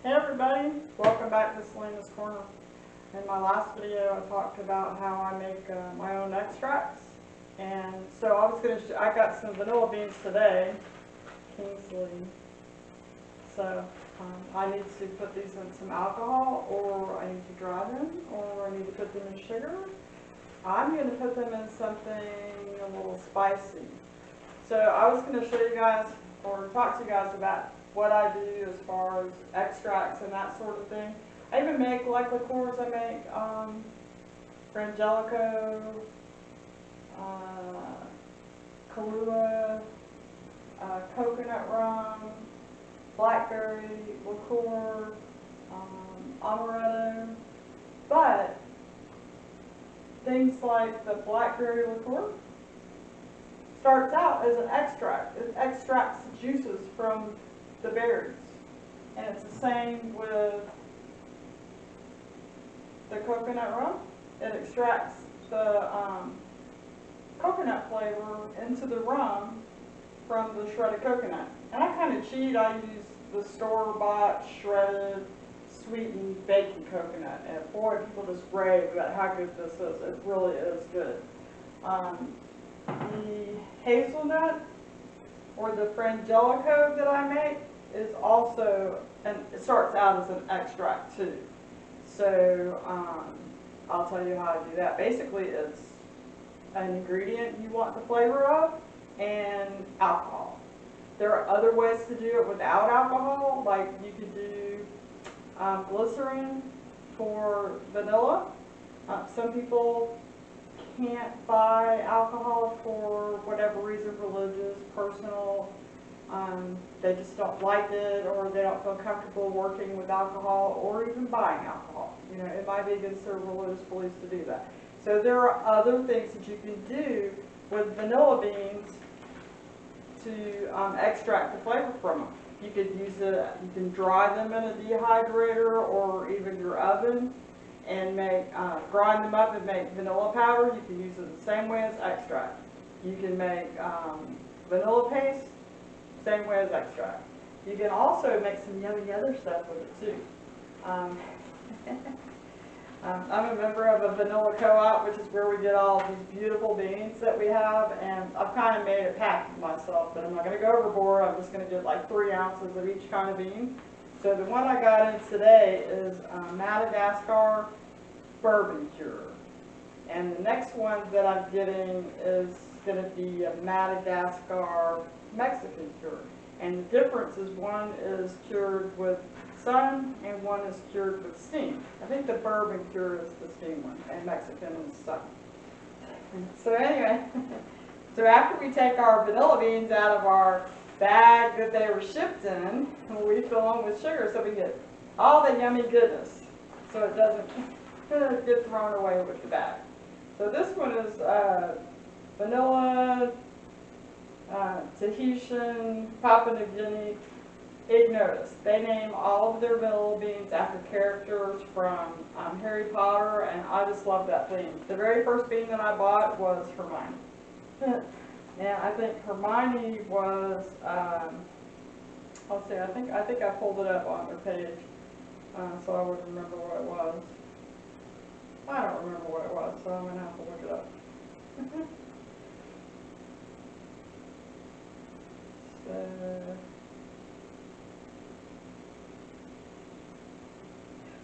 Hey everybody, welcome back to Selina's Corner. In my last video I talked about how I make my own extracts, and so I got some vanilla beans today, Kingsley. So I need to put these in some alcohol, or I need to dry them, or I need to put them in sugar. I'm going to put them in something a little spicy. So I was going to show you guys, or talk to you guys about what I do as far as extracts and that sort of thing. I even make like liqueurs. I make Frangelico, Kahlua, coconut rum, blackberry liqueur, Amaretto. But things like the blackberry liqueur starts out as an extract. It extracts the juices from the berries, and it's the same with the coconut rum. It extracts the coconut flavor into the rum from the shredded coconut. And I kind of cheat. I use the store-bought shredded sweetened baking coconut, and boy, people just rave about how good this is. It really is good. The hazelnut or the frangelico that I make is also, and it starts out as an extract too. So I'll tell you how to do that. Basically, it's an ingredient you want the flavor of and alcohol. There are other ways to do it without alcohol, like you could do glycerin for vanilla. Some people can't buy alcohol for whatever reason, religious, personal. They just don't like it, or they don't feel comfortable working with alcohol or even buying alcohol. You know, it might be against their religious beliefs to do that. So there are other things that you can do with vanilla beans to extract the flavor from them. You could use it, you can dry them in a dehydrator or even your oven and make, grind them up and make vanilla powder. You can use it the same way as extract. You can make vanilla paste, same way as extract. You can also make some yummy other stuff with it too. I'm a member of a vanilla co-op, which is where we get all these beautiful beans that we have, and I've kind of made a pack for myself, but I'm not going to go overboard. I'm just going to get like 3 ounces of each kind of bean. So the one I got in today is Madagascar Bourbon cure, and the next one that I'm getting is going to be a Madagascar Mexican cure. And the difference is one is cured with sun and one is cured with steam. I think the bourbon cure is the steam one, and Mexican is sun. So anyway, so after we take our vanilla beans out of our bag that they were shipped in, we fill them with sugar so we get all the yummy goodness, so it doesn't get thrown away with the bag. So this one is vanilla, Tahitian, Papua New Guinea, ignotus. They name all of their vanilla beans after characters from Harry Potter, and I just love that theme. The very first bean that I bought was Hermione. And I think Hermione was, let's see, I think I pulled it up on their page, so I would remember what it was. I don't remember what it was, so I'm going to have to look it up.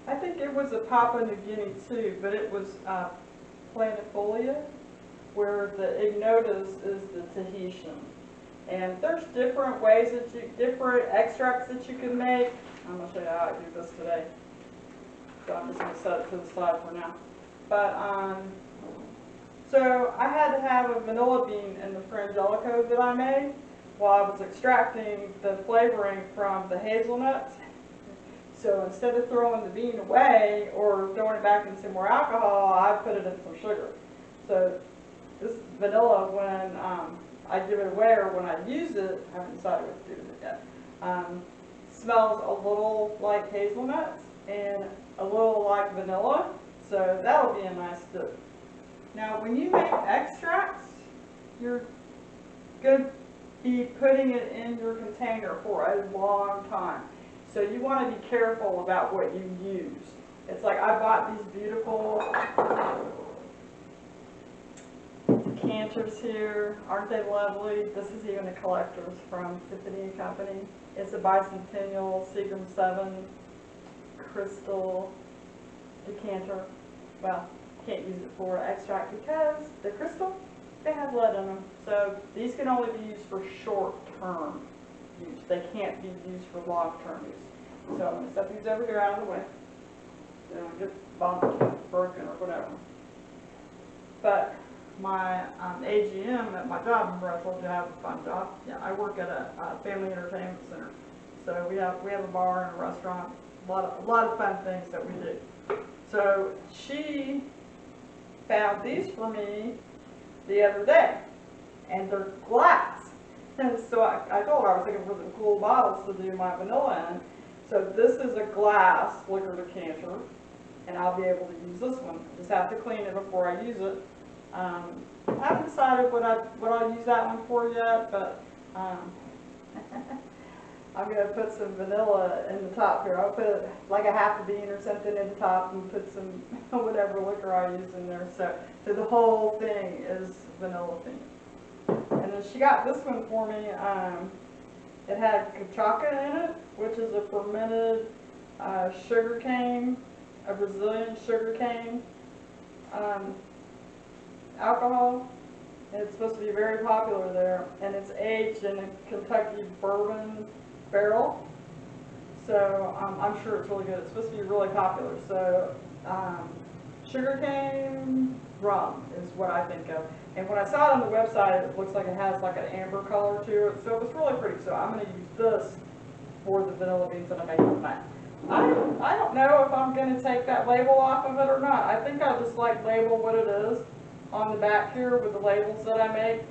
I think it was a Papua New Guinea too, but it was planifolia, where the ignotus is the Tahitian. And there's different ways that different extracts that you can make. I'm going to show you how I do this today. So I'm just going to set it to the side for now. But so I had to have a vanilla bean in the frangelico that I made while I was extracting the flavoring from the hazelnuts. So instead of throwing the bean away or throwing it back in some more alcohol, I put it in some sugar. So this vanilla, when I give it away or when I use it, I haven't decided what to do with it yet, smells a little like hazelnuts and a little like vanilla. So that'll be a nice dip. Now when you make extracts, you're going to be putting it in your container for a long time. So you want to be careful about what you use. It's like I bought these beautiful decanters here. Aren't they lovely? This is even a collector's from Tiffany & Company. It's a Bicentennial Seagram 7 crystal decanter. Well, can't use it for extract because the crystal, they have lead in them. So these can only be used for short-term use. They can't be used for long-term use. So I'm going to set these over here out of the way. They don't get bumped, broken, or whatever. But my AGM at my job, remember I told you I have a fun job? Yeah, I work at a family entertainment center. So we have a bar and a restaurant, a lot of fun things that we do. So she found these for me the other day, and they're glass. And so I told her I was looking for some cool bottles to do my vanilla in. So this is a glass liquor decanter, and I'll be able to use this one. Just have to clean it before I use it. I haven't decided what I'll use that one for yet, but I'm going to put some vanilla in the top here. I'll put like a half a bean or something in the top and put some whatever liquor I use in there. So the whole thing is vanilla themed. And then she got this one for me. It had cachaca in it, which is a fermented sugar cane, a Brazilian sugar cane alcohol. And it's supposed to be very popular there. And it's aged in a Kentucky bourbon barrel. So I'm sure it's really good. It's supposed to be really popular. So sugarcane rum is what I think of. And when I saw it on the website, it looks like it has like an amber color to it. So it was really pretty. So I'm going to use this for the vanilla beans that I'm making tonight. I don't know if I'm going to take that label off of it or not. I think I'll just like label what it is on the back here with the labels that I make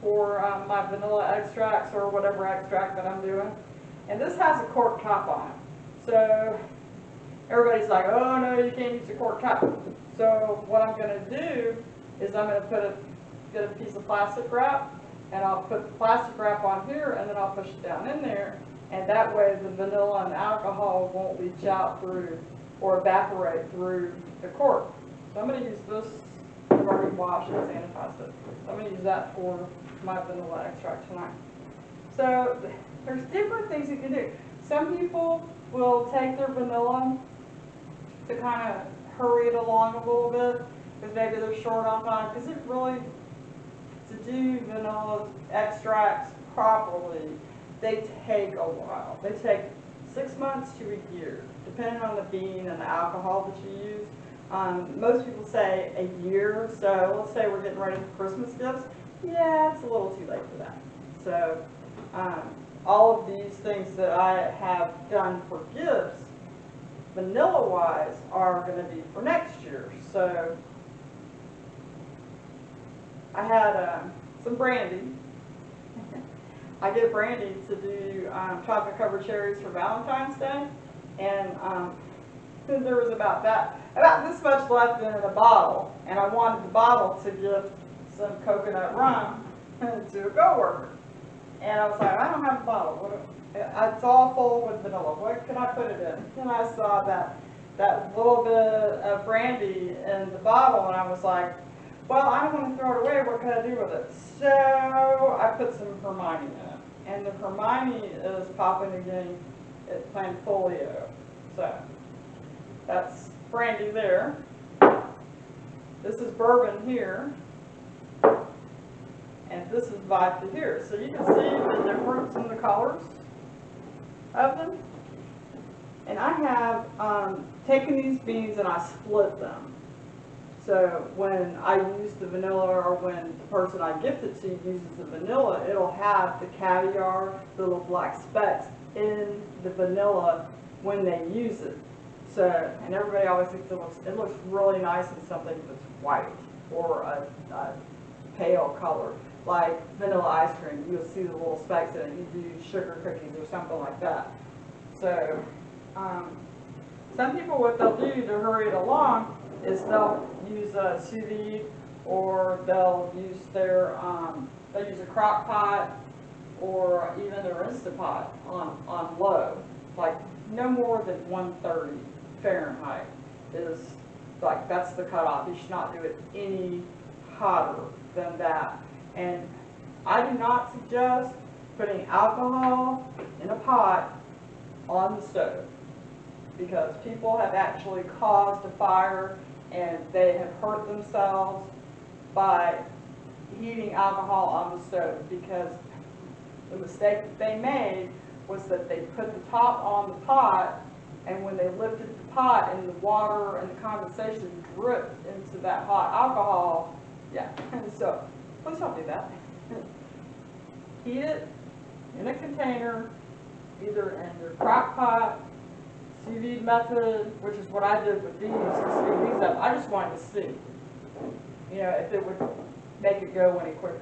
for my vanilla extracts or whatever extract that I'm doing. And this has a cork top on it. So everybody's like, oh no, you can't use a cork top. So what I'm going to do is I'm going to get a piece of plastic wrap, and I'll put the plastic wrap on here, and then I'll push it down in there, and that way the vanilla and alcohol won't leach out through or evaporate through the cork. So I'm going to use this. I've already washed and sanitized it. So I'm going to use that for my vanilla extract tonight. So there's different things you can do. Some people will take their vanilla to kind of hurry it along a little bit, because maybe they're short on time. Because it really, to do vanilla extracts properly, they take a while. They take 6 months to a year, depending on the bean and the alcohol that you use. Most people say a year, so let's say we're getting ready for Christmas gifts. Yeah, it's a little too late for that. So all of these things that I have done for gifts, vanilla-wise, are going to be for next year. So I had some brandy. I get brandy to do chocolate-covered cherries for Valentine's Day, and there was about this much left in a bottle, and I wanted the bottle to give some coconut rum to a coworker. And I was like, I don't have a bottle. It's all full with vanilla. What can I put it in? And I saw that little bit of brandy in the bottle, and I was like, well, I don't want to throw it away. What can I do with it? So I put some Hermione in it. And the Hermione is Papua New Guinea plant folio. So that's brandy there. This is bourbon here. And this is vodka here. So you can see the difference in the colors of them. And I have taken these beans and I split them. So when I use the vanilla, or when the person I gift it to uses the vanilla, it'll have the caviar, the little black specks in the vanilla when they use it. So, and everybody always thinks it looks really nice in something that's white or a pale color, like vanilla ice cream. You'll see the little specks in it. You do sugar cookies or something like that. So, some people, what they'll do to hurry it along is they'll use a sous vide, or they'll use they'll use a crock pot, or even their Instapot on low. like no more than 130 Fahrenheit is like, that's the cutoff. You should not do it any hotter than that. And I do not suggest putting alcohol in a pot on the stove, because people have actually caused a fire and they have hurt themselves by heating alcohol on the stove, because the mistake that they made was that they put the top on the pot, and when they lifted the pot and the water and the condensation dripped into that hot alcohol, yeah, and so please don't do that. Heat it in a container, either in your crock pot, sous vide method, which is what I did with these, to speed these up. I just wanted to see, you know, if it would make it go any quicker.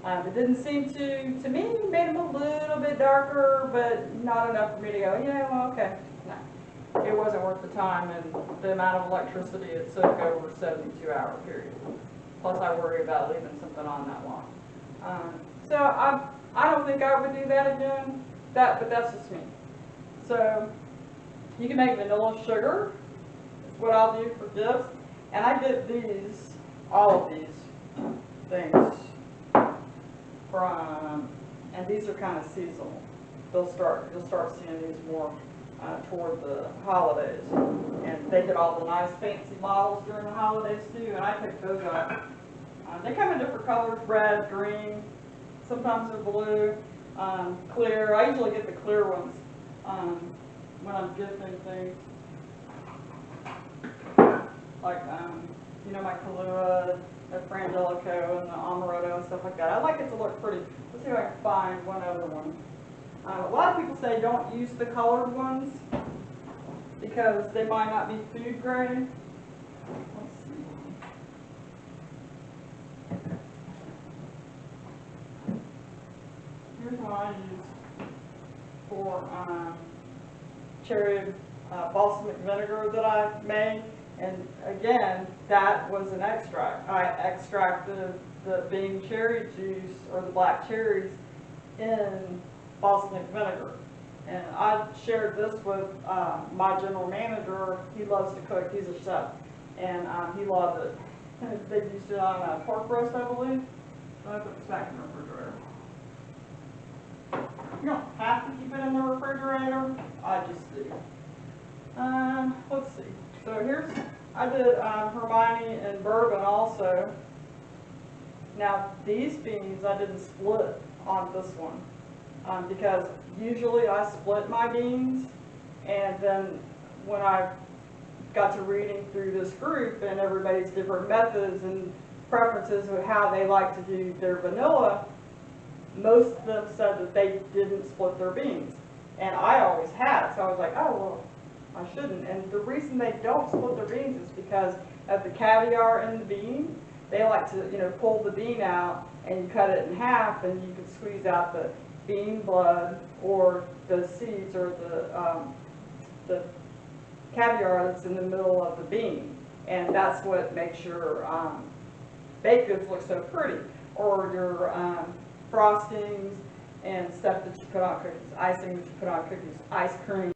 It didn't seem to me, it made them a little bit darker, but not enough for me to go, yeah, well, okay. No, it wasn't worth the time and the amount of electricity it took over a 72-hour period. Plus I worry about leaving something on that long. So I don't think I would do that again, but that's just me. So you can make vanilla sugar, is what I'll do for gifts. And I get these, all of these things from, and these are kind of seasonal. You'll start seeing these more toward the holidays. And they get all the nice fancy bottles during the holidays too, and I pick those up. They come in different colors, red, green, sometimes they're blue, clear. I usually get the clear ones when I'm gifting things. Like, you know, my Kahlua, the Frangelico, and the Amaretto and stuff like that. I like it to look pretty. Let's see if I can find one other one. A lot of people say don't use the colored ones because they might not be food grade. Let's see. Here's one I use for cherry balsamic vinegar that I made. And again, that was an extract. I extracted the bean cherry juice, or the black cherries, in balsamic vinegar. And I shared this with my general manager. He loves to cook. He's a chef. And he loved it. They used it on a pork roast, I believe. So I put this back in the refrigerator. You don't have to keep it in the refrigerator. I just do. Let's see. So here's, I did Hermione and bourbon also. Now these beans I didn't split on this one because usually I split my beans, and then when I got to reading through this group and everybody's different methods and preferences of how they like to do their vanilla, most of them said that they didn't split their beans. And I always had, so I was like, oh, well, I shouldn't. And the reason they don't split their beans is because of the caviar in the bean. They like to, you know, pull the bean out and you cut it in half, and you can squeeze out the bean blood or the seeds or the caviar that's in the middle of the bean. And that's what makes your baked goods look so pretty, or your frostings and stuff that you put on cookies, icing that you put on cookies, ice cream.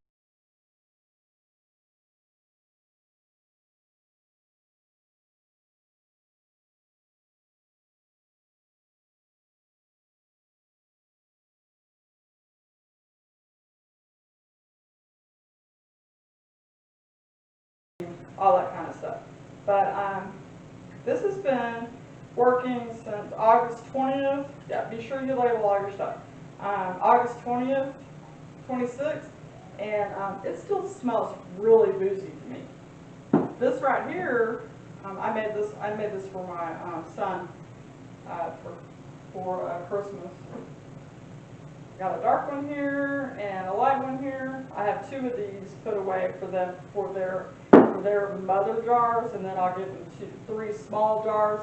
All that kind of stuff. But this has been working since August 20th. Yeah, be sure you label all your stuff. August 20th, 26th, and it still smells really boozy to me. This right here, I made this for my son for Christmas. Got a dark one here and a light one here. I have two of these put away for them for their mother jars, and then I'll give them three small jars,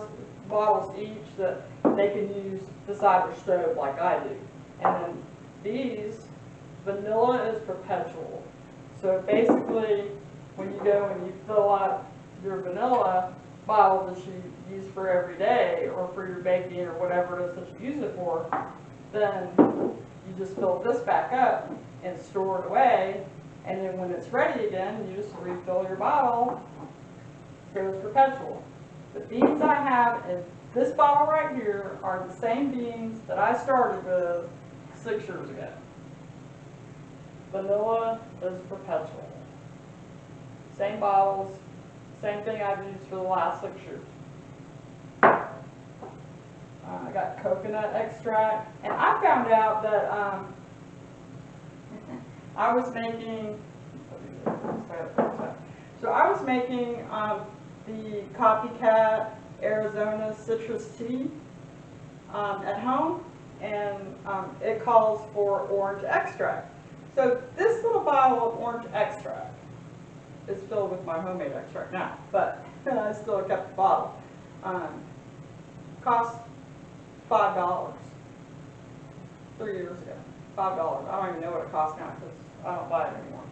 bottles each, that they can use beside their stove like I do. And then these, vanilla is perpetual. So basically, when you go and you fill up your vanilla bottle that you use for every day or for your baking or whatever it is that you use it for, then you just fill this back up and store it away, And then when it's ready again, you just refill your bottle. It goes perpetual. The beans I have in this bottle right here are the same beans that I started with 6 years ago. Vanilla is perpetual. Same bottles, same thing I've used for the last 6 years. I got coconut extract, and I found out that I was making, so I was making the copycat Arizona citrus tea at home, and it calls for orange extract. So this little bottle of orange extract is filled with my homemade extract now, but I still kept the bottle. Cost $5 3 years ago. $5. I don't even know what it costs now because I don't buy it anymore.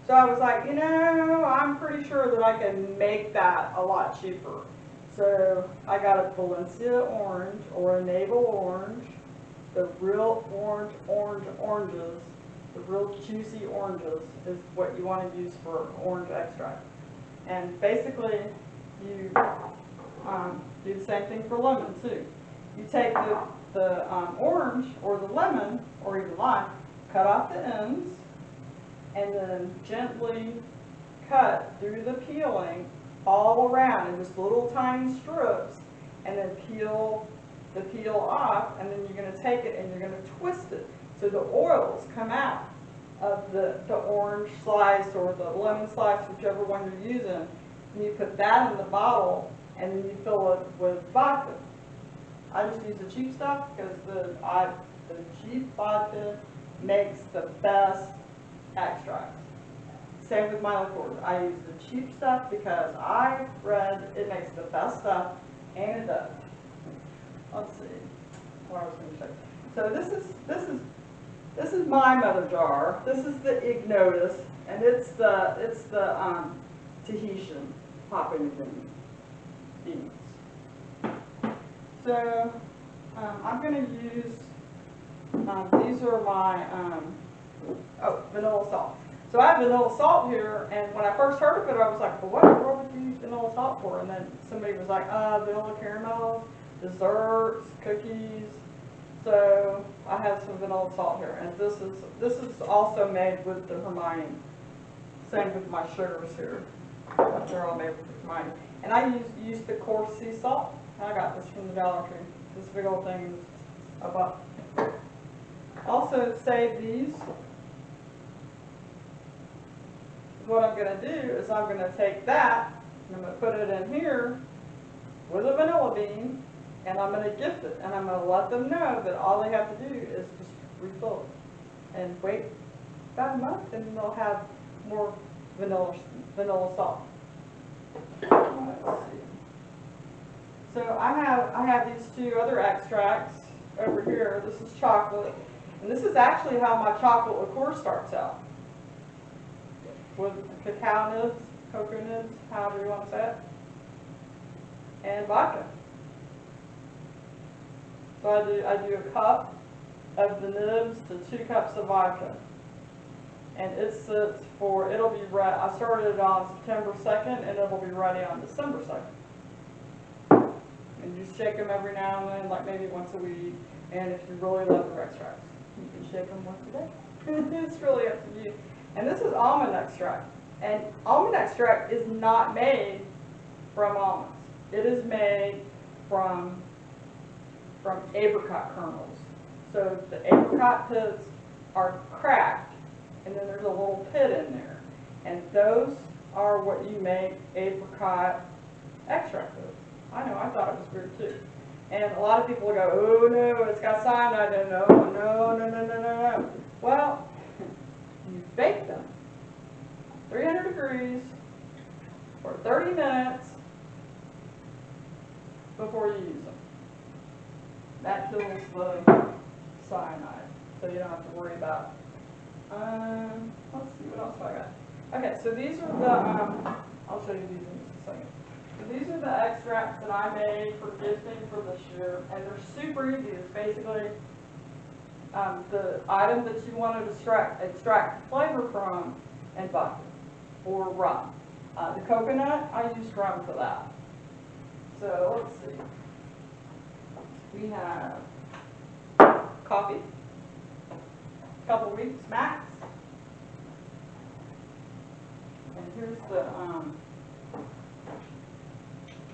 So I was like, you know, I'm pretty sure that I can make that a lot cheaper. So I got a Valencia orange or a navel orange, the real oranges, the real juicy oranges is what you want to use for orange extract. And basically, you do the same thing for lemon too. You take the orange or the lemon or even lime, cut off the ends, and then gently cut through the peeling all around in just little tiny strips, and then peel the peel off, and then you're going to take it and you're going to twist it so the oils come out of the orange slice or the lemon slice, whichever one you're using, and you put that in the bottle, and then you fill it with vodka. I just use the cheap stuff because the cheap vodka makes the best extracts. Same with my liqueurs. I use the cheap stuff because I read it makes the best stuff, and it does. Let's see what I was going to say. So this is my mother jar. This is the Ignotus, and it's the Tahitian Papua New Guinea beans. So I'm going to use, these are my, vanilla salt. So I have vanilla salt here, and when I first heard of it, I was like, well, what in the world would you use vanilla salt for? And then somebody was like, vanilla caramels, desserts, cookies. So I have some vanilla salt here, and this is also made with the Hermione. Same with my sugars here. They're all made with the Hermione. And I used the coarse sea salt. I got this from the Dollar Tree. This big old thing is a buck. Also save these. What I'm going to do is I'm going to take that and I'm going to put it in here with a vanilla bean, and I'm going to gift it, and I'm going to let them know that all they have to do is just refill it and wait about a month, and they'll have more vanilla salt. Let's see. So I have these two other extracts over here. This is chocolate, and this is actually how my chocolate liqueur starts out, with cacao nibs, cocoa nibs, however you want to say it, and vodka. So I do a cup of the nibs to 2 cups of vodka, and it sits for, it'll be ready. I started it on September 2nd, and it'll be ready on December 2nd. And you shake them every now and then, like maybe once a week. And if you really love your extracts, you can shake them once a day. It's really up to you. And this is almond extract. And almond extract is not made from almonds. It is made from apricot kernels. So the apricot pits are cracked, and then there's a little pit in there. And those are what you make apricot extract with. I know, I thought it was weird too. And a lot of people will go, oh no, it's got cyanide in it. No. Well, you bake them 300 degrees for 30 minutes before you use them. That kills the cyanide, so you don't have to worry about it. Let's see, what else do I got? Okay, so these are the, I'll show you these in just a second. So these are the extracts that I made for gifting for this year, and they're super easy. It's basically the item that you want to extract flavor from and vodka, or rum. The coconut, I used rum for that. So let's see. We have coffee, a couple weeks max. And here's the,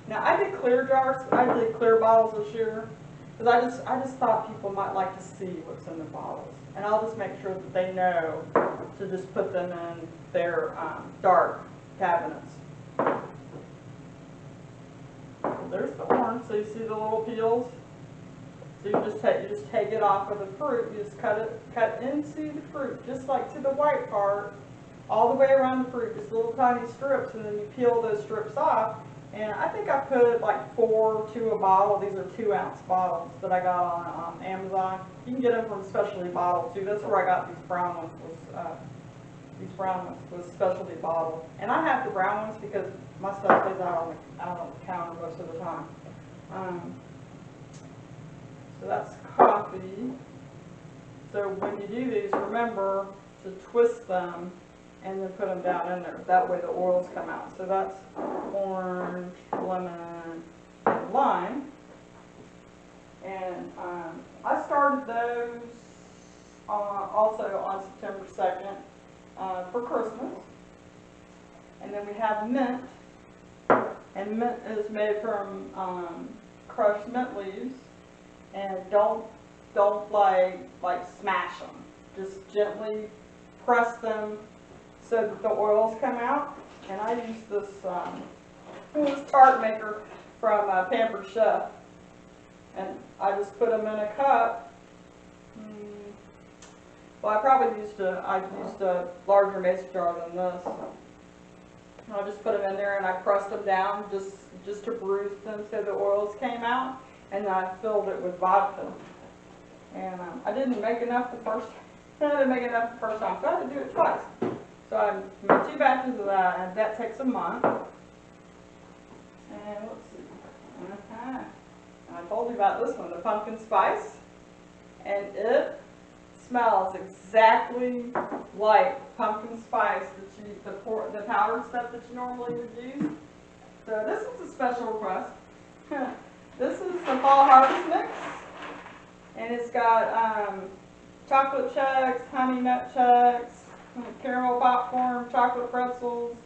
now I did clear jars, I did clear bottles this year, because I just thought people might like to see what's in the bottles. And I'll just make sure that they know to just put them in their dark cabinets. There's the orange, so you see the little peels. So you just take it off of the fruit. You just cut into the fruit, just like to the white part, all the way around the fruit, just little tiny strips, and then you peel those strips off. And I think I put like 4 to a bottle. These are 2-ounce bottles that I got on Amazon. You can get them from specialty bottle too. That's where I got these brown ones. Was specialty bottle. And I have the brown ones because my stuff stays out on the counter most of the time. So that's coffee. So when you do these, remember to twist them and then put them down in there. That way the oils come out. So that's orange, lemon, and lime. And I started those also on September 2nd for Christmas. And then we have mint. And mint is made from crushed mint leaves. And don't like smash them. Just gently press them so that the oils come out. And I use this tart maker from Pampered Chef, and I just put them in a cup. Well, I used a larger mason jar than this. I just put them in there and I pressed them down just to bruise them so the oils came out, and then I filled it with vodka. And I didn't make enough the first time, so I had to do it twice. So I made 2 batches of that, and that takes a month. And let's see. And I told you about this one, the pumpkin spice. And it smells exactly like pumpkin spice the powdered stuff that you normally would use. So this is a special request. This is the Fall Harvest Mix. And it's got chocolate checks, honey nut checks, caramel popcorn, chocolate pretzels,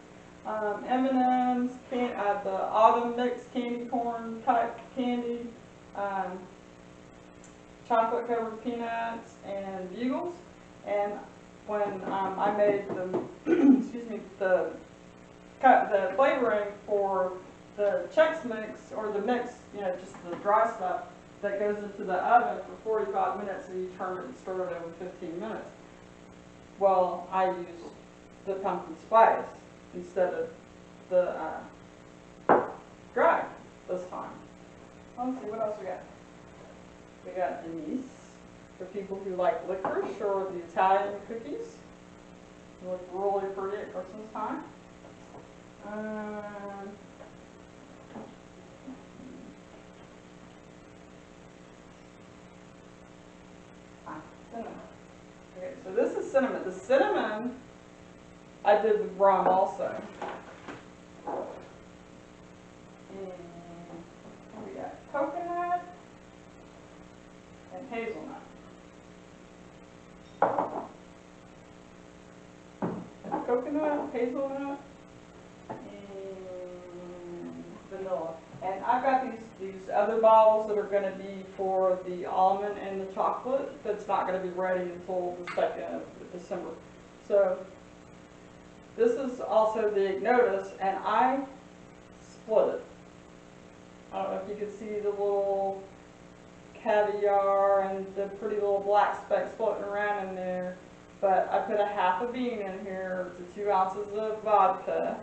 M&M's, the autumn mix candy corn type candy, chocolate covered peanuts, and bugles. And when I made the flavoring for the Chex Mix, or the mix, just the dry stuff that goes into the oven for 45 minutes, and you turn it and stir it every 15 minutes. Well, I used the pumpkin spice instead of the dry this time. Let's see, what else we got? We got anise for people who like licorice, or the Italian cookies. They look really pretty at Christmas time. Cinnamon. Okay, so this is cinnamon. The cinnamon, I did with rum also. And we got coconut and hazelnut. Coconut, hazelnut, and vanilla. And I've got these other bottles that are going to be for the almond and the chocolate. That's not going to be ready until the 2nd of December. So this is also the Ignotus, and I split it. I don't know if you can see the little caviar and the pretty little black specks floating around in there. But I put a half a bean in here to 2 ounces of vodka,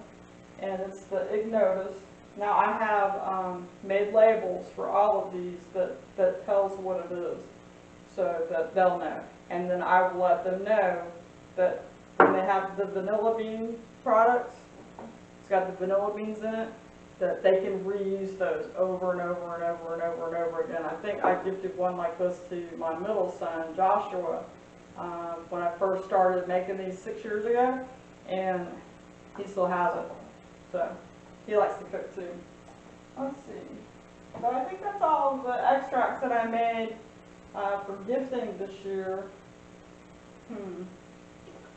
and it's the Ignotus. Now I have made labels for all of these that tells what it is, so that they'll know. And then I will let them know that when they have the vanilla bean products, it's got the vanilla beans in it, that they can reuse those over and over and over and over and over again. I think I gifted one like this to my middle son, Joshua, when I first started making these 6 years ago. and he still has it. So he likes to cook too. Let's see. But I think that's all of the extracts that I made for gifting this year.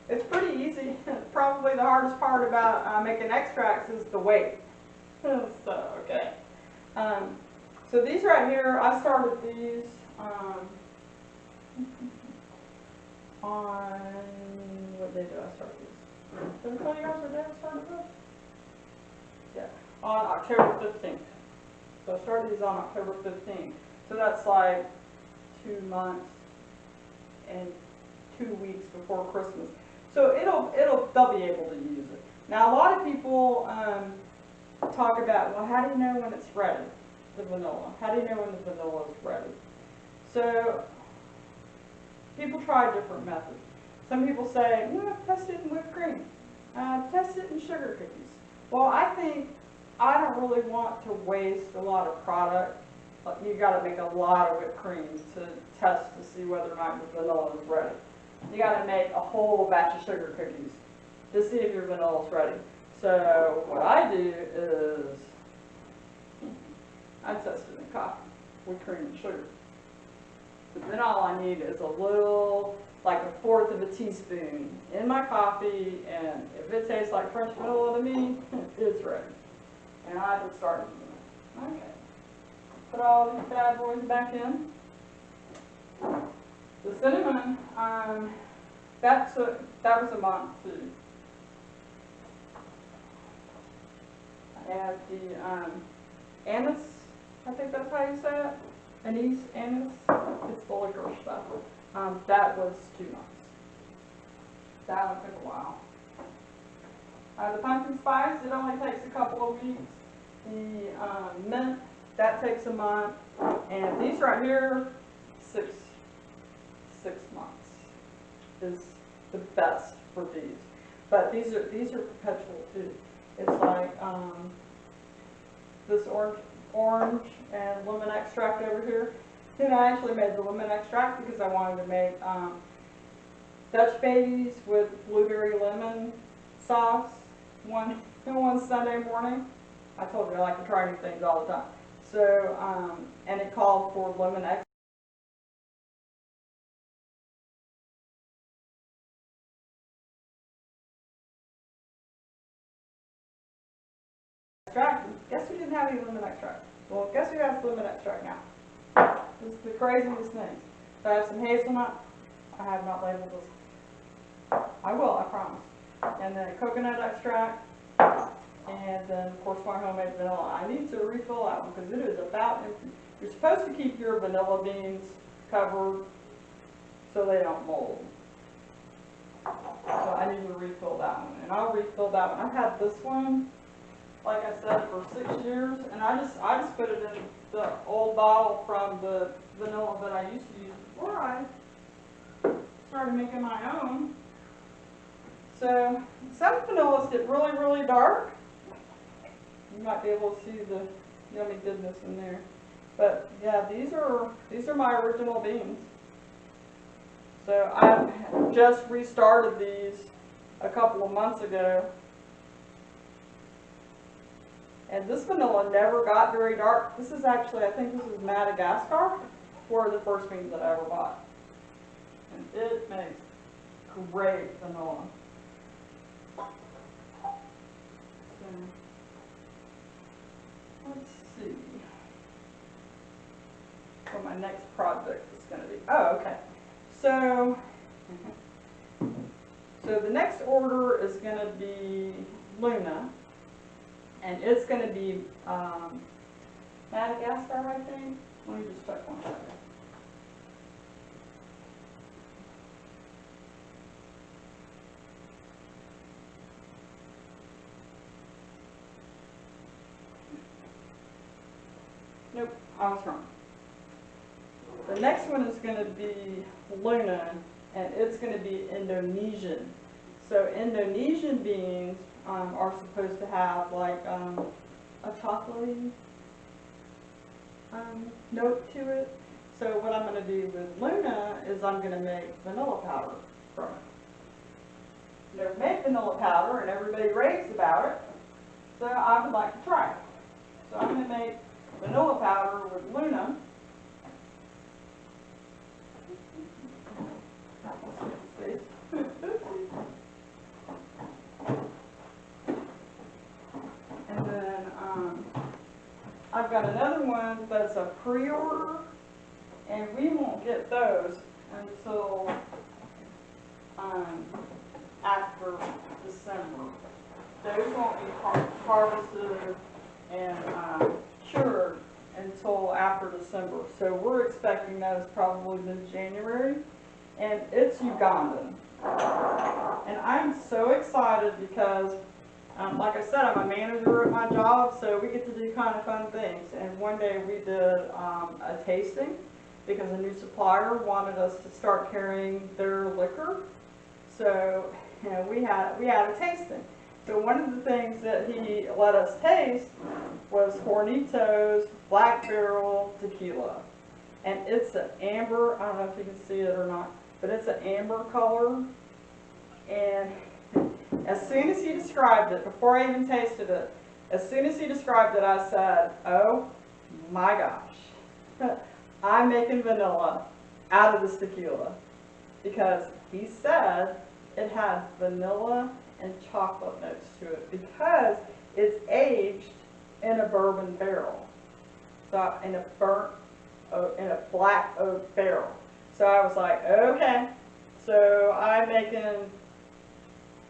It's pretty easy. Probably the hardest part about making extracts is the weight. So, okay. So these right here, I started these on, what day did I start these? Did I tell you guys what day I started this? Yeah, on October 15th. So I started these on October 15th. So that's like 2 months and 2 weeks before Christmas. So they'll be able to use it. Now a lot of people talk about, well, how do you know when it's ready, the vanilla? How do you know when the vanilla is ready? So people try different methods. Some people say, test it in whipped cream. Test it in sugar cookies. Well, I think I don't really want to waste a lot of product. You got to make a lot of whipped cream to test to see whether or not your vanilla is ready. You got to make a whole batch of sugar cookies to see if your vanilla is ready. So what I do is I test it in coffee with cream and sugar. But then all I need is a little, like 1/4 of a teaspoon in my coffee, and if it tastes like French vanilla to me, it's ready. And I just start using it. Okay. Put all these bad boys back in. The cinnamon, that was a month too. And the anise, I think that's how you say it. Anise, it's the liquor stuff. That was 2 months. That one took a while. The pumpkin spice, it only takes a couple of weeks. The mint, that takes a month. And these right here, six months is the best for these. But these are perpetual too. It's like this orange and lemon extract over here. And I actually made the lemon extract because I wanted to make Dutch babies with blueberry lemon sauce one Sunday morning. I told you I like to try new things all the time. So, and it called for lemon extract. Guess who didn't have any lemon extract? Well, guess who has lemon extract now? This is the craziest thing. So I have some hazelnut. I have not labeled this. I will, I promise. And then coconut extract. And then, of course, my homemade vanilla. I need to refill that one because it is about empty. You're supposed to keep your vanilla beans covered so they don't mold. So I need to refill that one. And I'll refill that one. I've had this one, like I said, for 6 years. And I just put it in the old bottle from the vanilla that I used to use before I started making my own. So some vanillas get really, really dark. You might be able to see the yummy goodness in there. But yeah, these are my original beans. So I just restarted these a couple of months ago. And this vanilla never got very dark. This is actually, I think this is Madagascar, were the first beans that I ever bought. And it makes great vanilla. So, let's see what my next project is going to be. Oh, okay. So the next order is going to be Luna, and it's going to be Madagascar, I think. Let me just check 1 second. Nope, I was wrong. The next one is going to be Luna, and it's going to be Indonesian. So Indonesian beans are supposed to have like a chocolatey note to it. So what I'm going to do with Luna is I'm going to make vanilla powder from it. never made vanilla powder, and everybody raves about it, so I would like to try it. So I'm going to make vanilla powder with Luna. And then I've got another one that's a pre-order, and we won't get those until after December. Those won't be harvested and cured until after December. So we're expecting those probably this January, and it's Ugandan. And I'm so excited because, like I said, I'm a manager at my job, so we get to do kind of fun things. And one day we did a tasting because a new supplier wanted us to start carrying their liquor. So, you know, we had a tasting. So one of the things that he let us taste was Hornito's Black Barrel Tequila. And it's an amber, I don't know if you can see it or not, but it's an amber color. And as soon as he described it, before I even tasted it, as soon as he described it, I said, oh my gosh, I'm making vanilla out of this tequila. Because he said it has vanilla and chocolate notes to it because it's aged in a bourbon barrel. So in a black oak barrel. So I was like, okay. So I'm making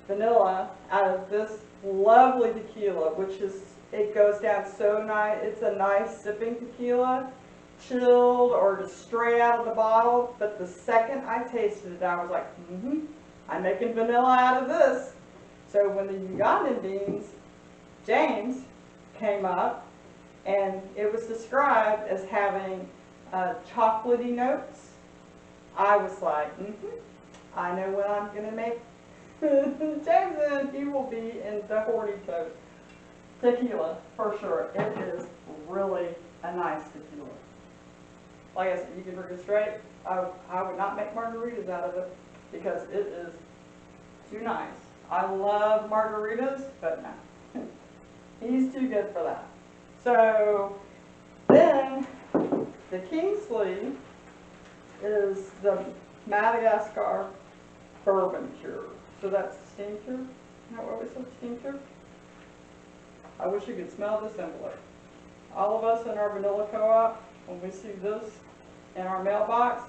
vanilla out of this lovely tequila, which is, it goes down so nice. It's a nice sipping tequila, chilled or just straight out of the bottle. But the second I tasted it, I was like, I'm making vanilla out of this. So when the Ugandan beans, James, came up, and it was described as having chocolatey notes, I was like, I know what I'm going to make James in. He will be in the Hornito tequila for sure. It is really a nice tequila. Like I said, you can drink it straight. I would not make margaritas out of it because it is too nice. I love margaritas, but no. He's too good for that. So then the Kingsley is the Madagascar Bourbon cure. So that's steam cure. Isn't that what we said, steam cure? I wish you could smell this envelope. All of us in our vanilla co-op, when we see this in our mailbox,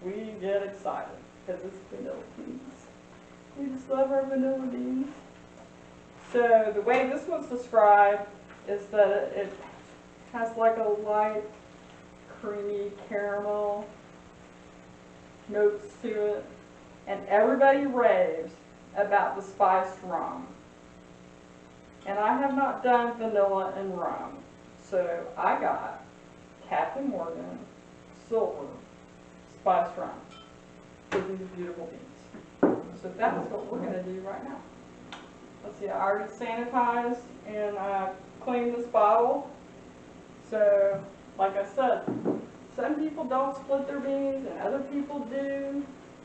we get excited because it's vanilla beans. We just love our vanilla beans. So the way this was described is that it has like a light, creamy caramel notes to it. And everybody raves about the spiced rum. And I have not done vanilla and rum. So I got Captain Morgan Silver Spiced Rum for these beautiful beans. So that's what we're going to do right now. Let's see, I already sanitized and cleaned this bottle. So, like I said, some people don't split their beans and other people do.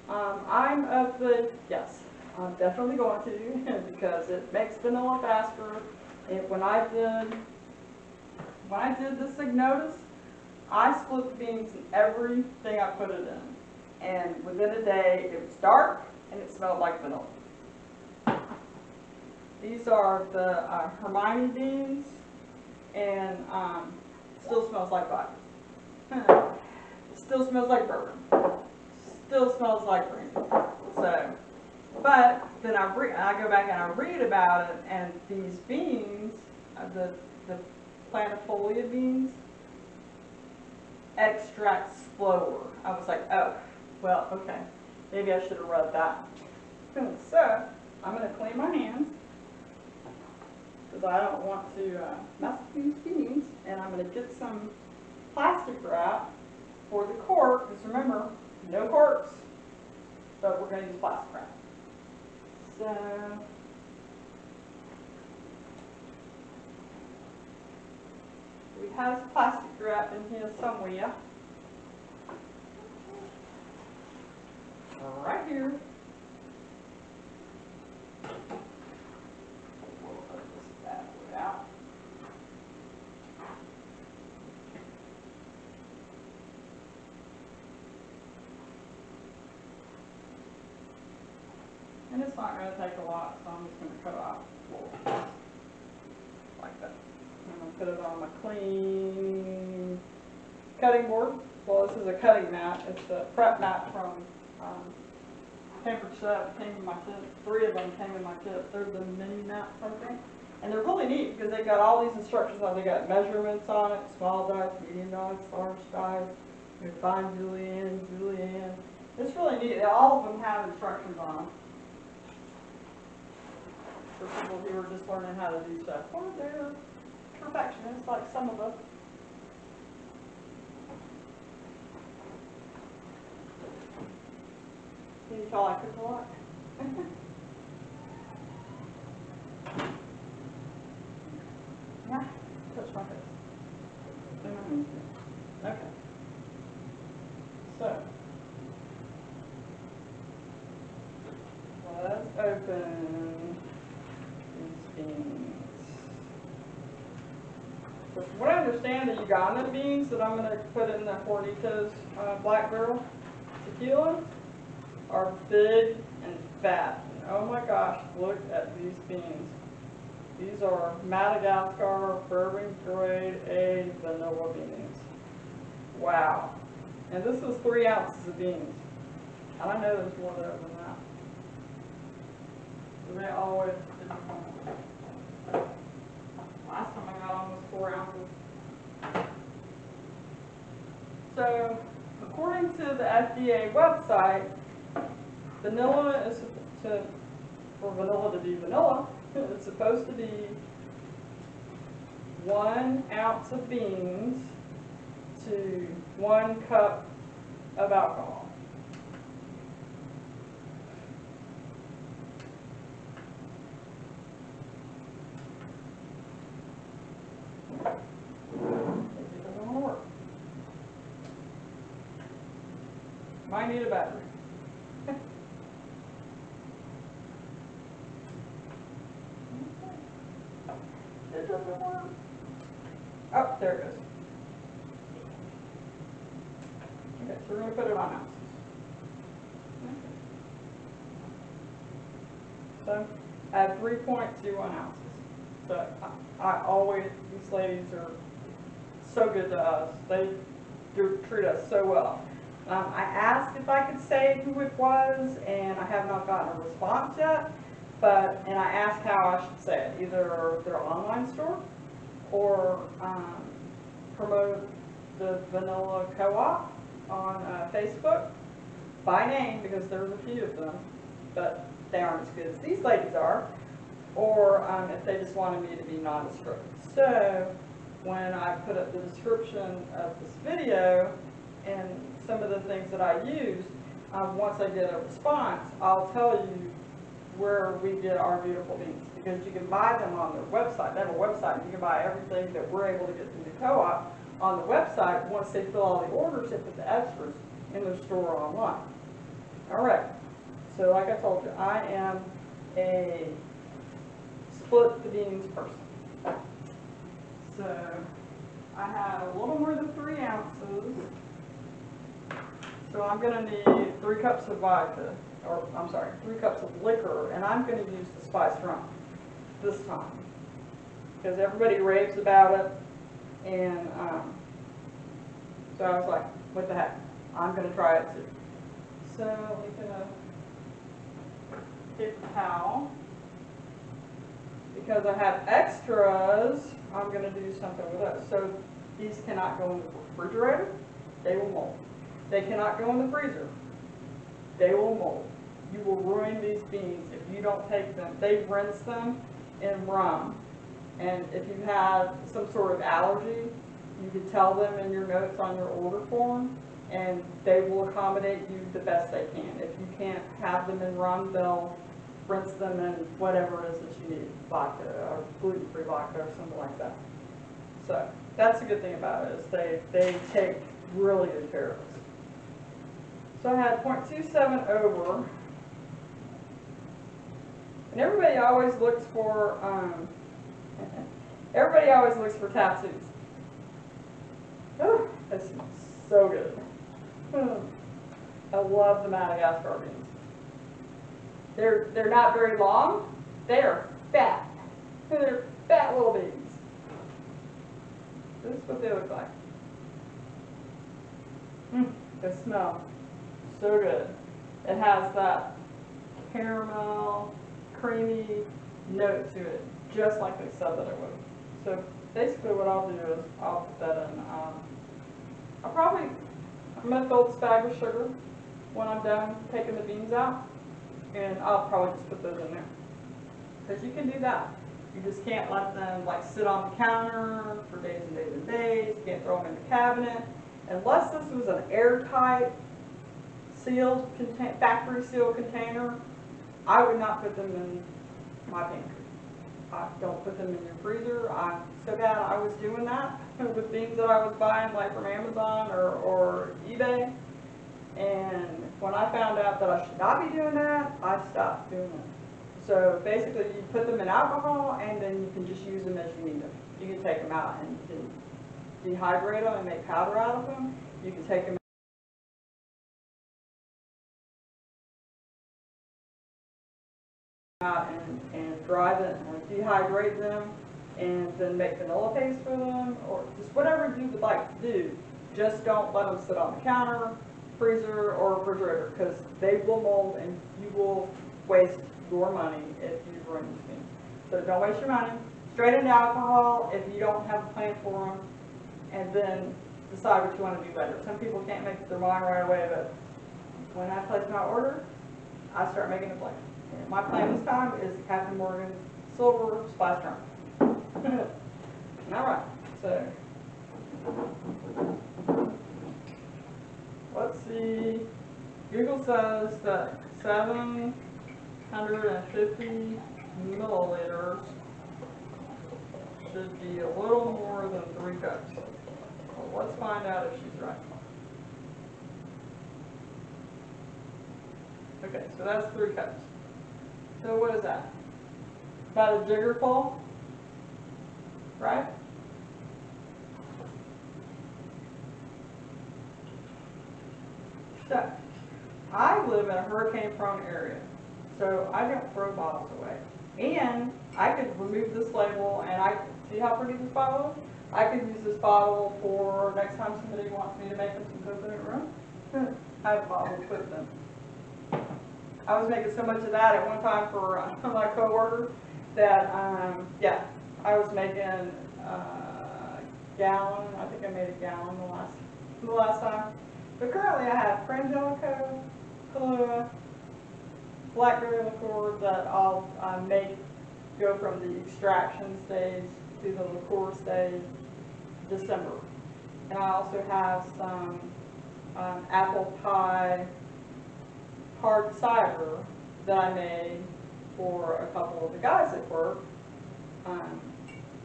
I'm of the, yes, I'm definitely going to because it makes vanilla faster. And when I did the Signotis, I split the beans in everything I put it in. And within a day, it was dark and it smelled like vanilla. These are the Hermione beans, and still smells like vodka. Still smells like bourbon. Still smells like brandy. So, but then I go back and I read about it, and these beans, the planifolia beans, extract slower. I was like, oh, well, okay, maybe I should have read that. So I'm going to clean my hands because I don't want to mess with these beans, and I'm going to get some plastic wrap for the cork, because remember, no corks, but we're going to use plastic wrap. So we have some plastic wrap in here somewhere. Right here. it's not going to take a lot, so I'm just going to cut off like that. I'm going to put it on my clean cutting board. Well, this is a cutting mat. It's a prep mat from Cambridge Chef. Came in my kit. 3 of them came in my kit. They're the mini mats, I think. And they're really neat because they've got all these instructions on it. They got measurements on it, small dice, medium dice, large dice, fine julienne. It's really neat. All of them have instructions on them. For people who are just learning how to do stuff. Or they're perfectionists like some of us. Can you tell I cook a lot? Yeah, touch my face. Okay. So, let's open these beans. So from what I understand, the Uganda beans that I'm going to put in the Hornitos Black Barrel tequila are big and fat. And oh my gosh, look at these beans. These are Madagascar Bourbon Grade A vanilla beans. Wow. And this is 3 ounces of beans. And I know there's more there than that. So they always did more. Last time I got almost 4 ounces. So, according to the FDA website, vanilla is for vanilla to be vanilla. It's supposed to be 1 ounce of beans to 1 cup of alcohol. It doesn't want to work. Might need a battery. It doesn't work. Oh, there it goes. Okay, so we're going to put it on ounces. Okay. So I have 3.21 ounces. So I always, these ladies are so good to us. They do treat us so well. I asked if I could say who it was, and I have not gotten a response yet. And I asked how I should say it, either their online store or promote the Vanilla Co-op on Facebook by name, because there's a few of them, but they aren't as good as these ladies are, or if they just wanted me to be nondescript. So when I put up the description of this video and some of the things that I use, once I get a response, I'll tell you where we get our beautiful beans, because you can buy them on their website. They have a website. You can buy everything that we're able to get through the co-op on the website. Once they fill all the orders, they put the extras in their store online. All right. So like I told you, I am a split the beans person. So I have a little more than 3 ounces. So I'm going to need 3 cups of vodka. Or, I'm sorry, 3 cups of liquor, and I'm going to use the spiced rum this time, because everybody raves about it, and so I was like, what the heck, I'm going to try it too. So we're going to paper towel, because I have extras, I'm going to do something with those. So these cannot go in the refrigerator, they will mold. They cannot go in the freezer, they will mold. You will ruin these beans if you don't take them. They rinse them in rum. And if you have some sort of allergy, you can tell them in your notes on your order form, and they will accommodate you the best they can. If you can't have them in rum, they'll rinse them in whatever it is that you need, vodka or gluten-free vodka or something like that. So that's the good thing about it, is they take really good care of us. So I had 0.27 over. And everybody always looks for tattoos. Oh, that smells so good. I love the Madagascar beans. They're not very long. They are fat. They're fat little beans. This is what they look like. They smell so good. It has that caramel, creamy note to it, just like they said that it would. So basically what I'll do is I'll put that in. I'm going to fill this bag with sugar when I'm done taking the beans out, and I'll probably just put those in there. Because you can do that. You just can't let them like sit on the counter for days and days and days. You can't throw them in the cabinet. Unless this was an airtight, sealed, factory sealed container, I would not put them in my pantry. Don't put them in your freezer. I'm so bad I was doing that with things that I was buying like from Amazon or eBay. And when I found out that I should not be doing that, I stopped doing it. So basically you put them in alcohol and then you can just use them as you need them. You can take them out and you can dehydrate them and make powder out of them. You can take them out and dry them and dehydrate them and then make vanilla paste for them, or just whatever you would like to do. Just don't let them sit on the counter, freezer, or refrigerator, because they will mold and you will waste your money if you ruin these things. So don't waste your money. Straight into alcohol if you don't have a plan for them, and then decide what you want to do later. Some people can't make up their mind right away, but when I place my order, I start making a plan. And my plan this time is Captain Morgan Silver Spice Rum. All right, so let's see. Google says that 750 milliliters should be a little more than 3 cups. Well, let's find out if she's right. Okay, so that's 3 cups. So what is that? About a jiggerful, right? So, I live in a hurricane-prone area, so I don't throw bottles away. And I could remove this label, and I see how pretty this bottle is? I could use this bottle for next time somebody wants me to make them some coconut rum. I have a bottle to put it in. I was making so much of that at one time for my coworkers that, yeah, I was making a gallon. I think I made a gallon the last time. But currently I have Frangelico, Kahlua, blackberry liqueur that I'll make go from the extraction stage to the liqueur stage December. And I also have some apple pie hard cider that I made for a couple of the guys at work.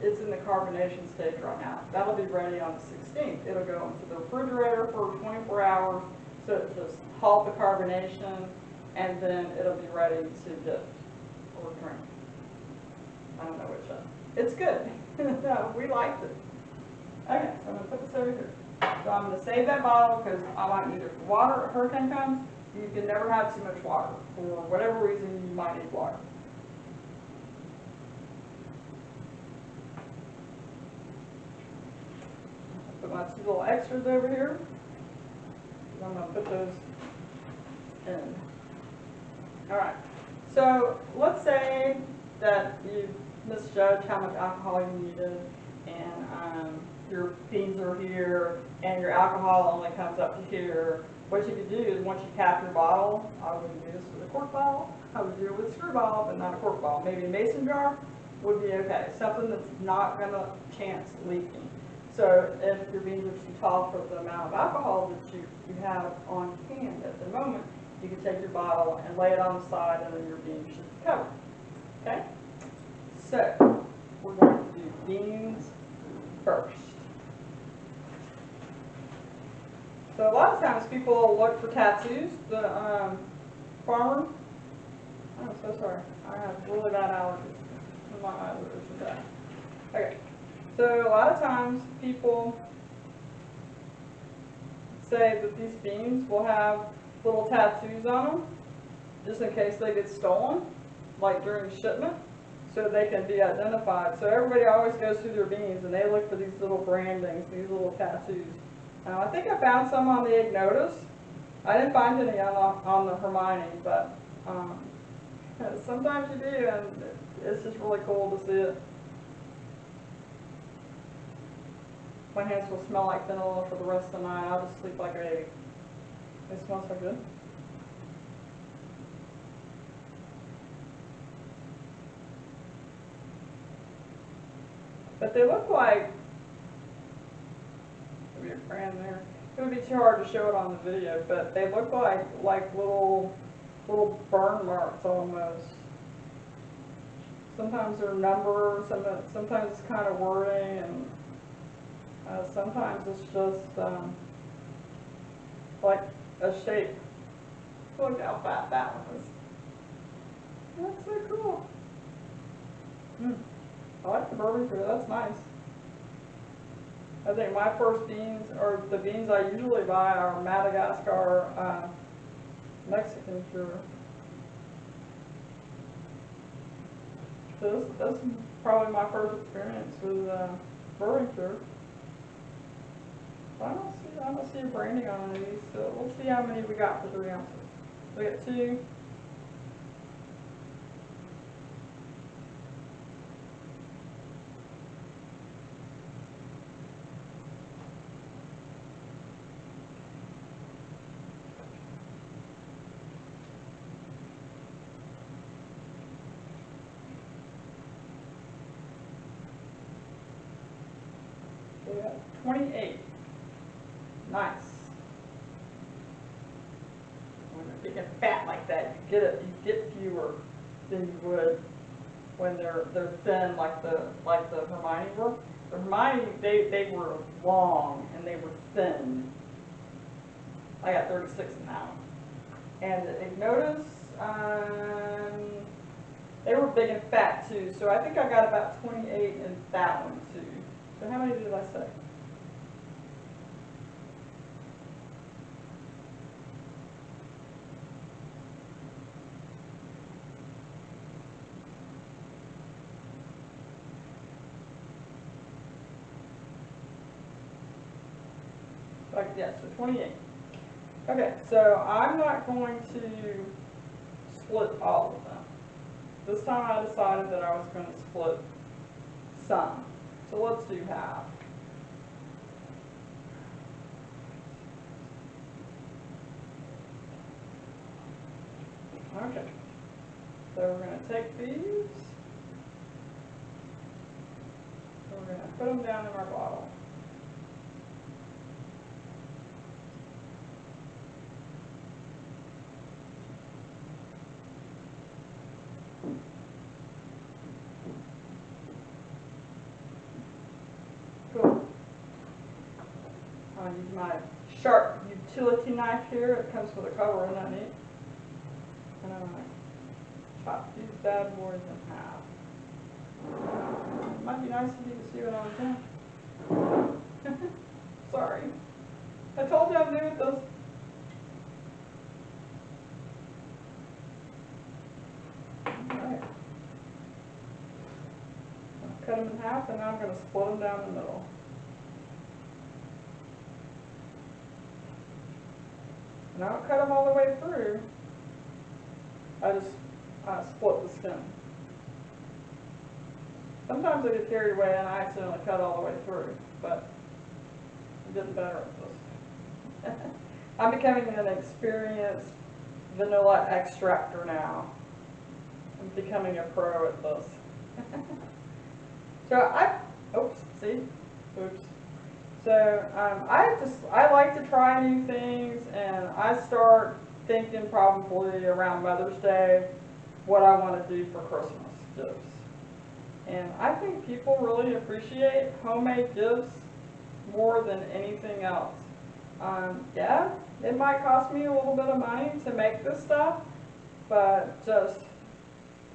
It's in the carbonation stage right now. That'll be ready on the 16th. It'll go into the refrigerator for 24 hours, so it just halt the carbonation, and then it'll be ready to dip or drink. I don't know which one. It's good. No, we liked it. Okay, so I'm going to put this over here. So I'm going to save that bottle because I might need it for water. If a hurricane comes, you can never have too much water. For whatever reason, you might need water. Put my 2 little extras over here. I'm going to put those in. Alright, so let's say that you misjudged how much alcohol you needed, and your beans are here, and your alcohol only comes up to here. What you could do is once you cap your bottle, I wouldn't do this with a quart bottle, I would do it with a screw bottle, but not a quart bottle. Maybe a mason jar would be okay. Something that's not going to chance leaking. So if your beans are too tall for the amount of alcohol that you have on hand at the moment, you can take your bottle and lay it on the side, and then your beans should be covered. Okay? So we're going to do beans first. So a lot of times people look for tattoos. The farmer, I'm so sorry, I have really bad allergies. My eyes are so bad. Okay, so a lot of times people say that these beans will have little tattoos on them, just in case they get stolen, like during shipment, so they can be identified. So everybody always goes through their beans and they look for these little brandings, these little tattoos. I think I found some on the Ignotus. I didn't find any on the Hermione, but sometimes you do, and it's just really cool to see it. My hands will smell like vanilla for the rest of the night. I'll just sleep like a baby. They smell so good. But they look like, there'll be a brand there. It would be too hard to show it on the video, but they look like little burn marks almost. Sometimes they're numbers, sometimes it's kind of wording, and sometimes it's just like a shape. Look how fat that one is. That's so cool. I like the bourbon fruit, that's nice. I think my first beans, or the beans I usually buy, are Madagascar Mexican cure. So this is probably my first experience with bourbon cure. I don't see a branding on these, so we'll see how many we got for 3 ounces. We got 2. So we got 28. Nice. When they get fat like that, you get fewer than you would when they're thin like the Hermione were. The Hermione, they were long and they were thin. I got 36 in that one. And the Ignotus, they were big and fat too. So I think I got about 28 in that one too. So how many did I say? Yeah, so 28. Okay, so I'm not going to split all of them. This time I decided that I was going to split some. So let's do half. Okay, so we're going to take these, we're going to put them down in our bottle. Cool. I'll use my sharp utility knife here. It comes with a cover, isn't that neat? And I'm going to chop these bad boys in half. It might be nice for you to see what I'm doing. Sorry. I told you I'm new at this. Alright. Cut them in half, and now I'm going to split them down the middle. And I don't cut them all the way through. I just split the skin. Sometimes I get carried away and I accidentally cut all the way through, but I'm getting better at this. I'm becoming an experienced vanilla extractor now. I'm becoming a pro at this. So I like to try new things, and I start thinking probably around Mother's Day what I want to do for Christmas gifts. And I think people really appreciate homemade gifts more than anything else. Yeah, it might cost me a little bit of money to make this stuff, but just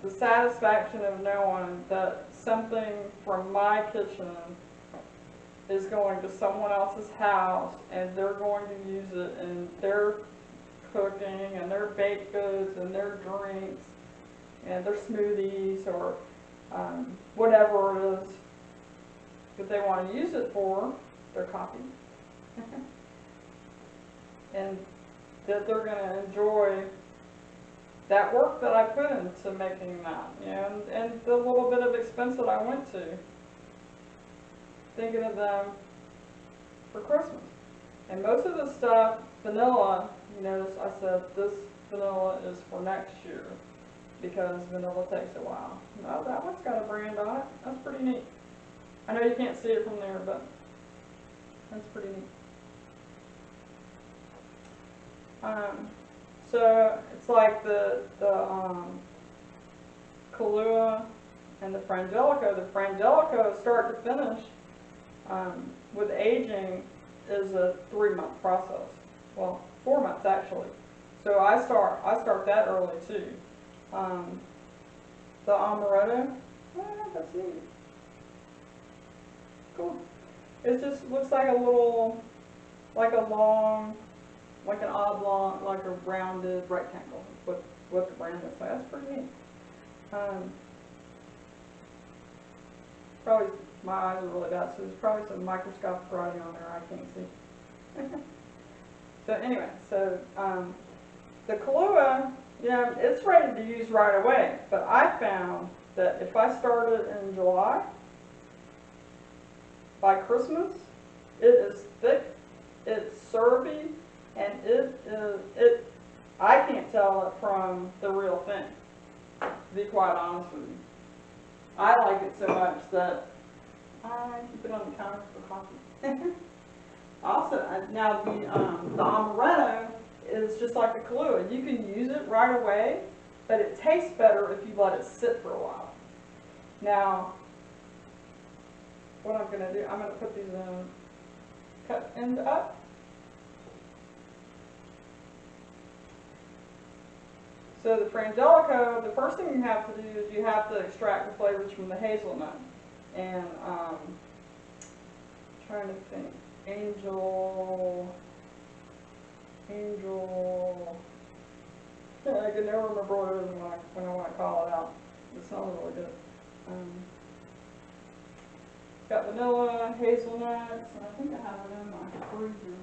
the satisfaction of knowing that something from my kitchen is going to someone else's house and they're going to use it in their cooking and their baked goods and their drinks and their smoothies or whatever it is that they want to use it for, their coffee. And that they're going to enjoy that work that I put into making that, you know, and the little bit of expense that I went to, thinking of them for Christmas. And most of the stuff, vanilla, you notice I said this vanilla is for next year because vanilla takes a while. No, that one's got a brand on it. That's pretty neat. I know you can't see it from there, but that's pretty neat. So it's like the Kahlua and the Frangelico. The Frangelico, start to finish, with aging, is a 3-month process. Well, 4 months actually. So I start that early too. The Amaretto, that's neat. Cool. It just looks like a little, like a long, like an oblong, like a rounded rectangle. What the brand looks like. That's pretty neat. Probably my eyes are really bad, so there's probably some microscopic writing on there I can't see. So anyway, so the Kahlua, yeah, it's ready to use right away. But I found that if I started in July, by Christmas, it is thick, it's syrupy, and I can't tell it from the real thing, to be quite honest with you. I like it so much that I keep it on the counter for coffee. Also, now the Amaretto is just like the Kahlua. You can use it right away, but it tastes better if you let it sit for a while. Now, what I'm going to do, I'm going to put these in, cut end up. So the Frangelico, the first thing you have to do is you have to extract the flavors from the hazelnut. And trying to think, angel, I can never remember what it is when I want to call it out. It smells really good. Got vanilla, hazelnuts, and I think I have it in my freezer.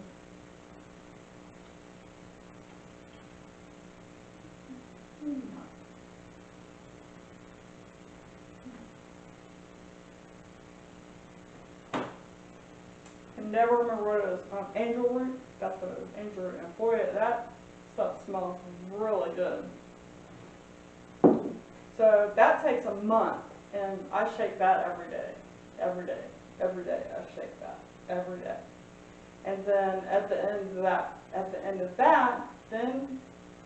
I never remember what it is. Angel root, that's what it is, angel root. And boy, that stuff smells really good. So that takes a month, and I shake that every day. Every day I shake that, every day. And then at the end of that, then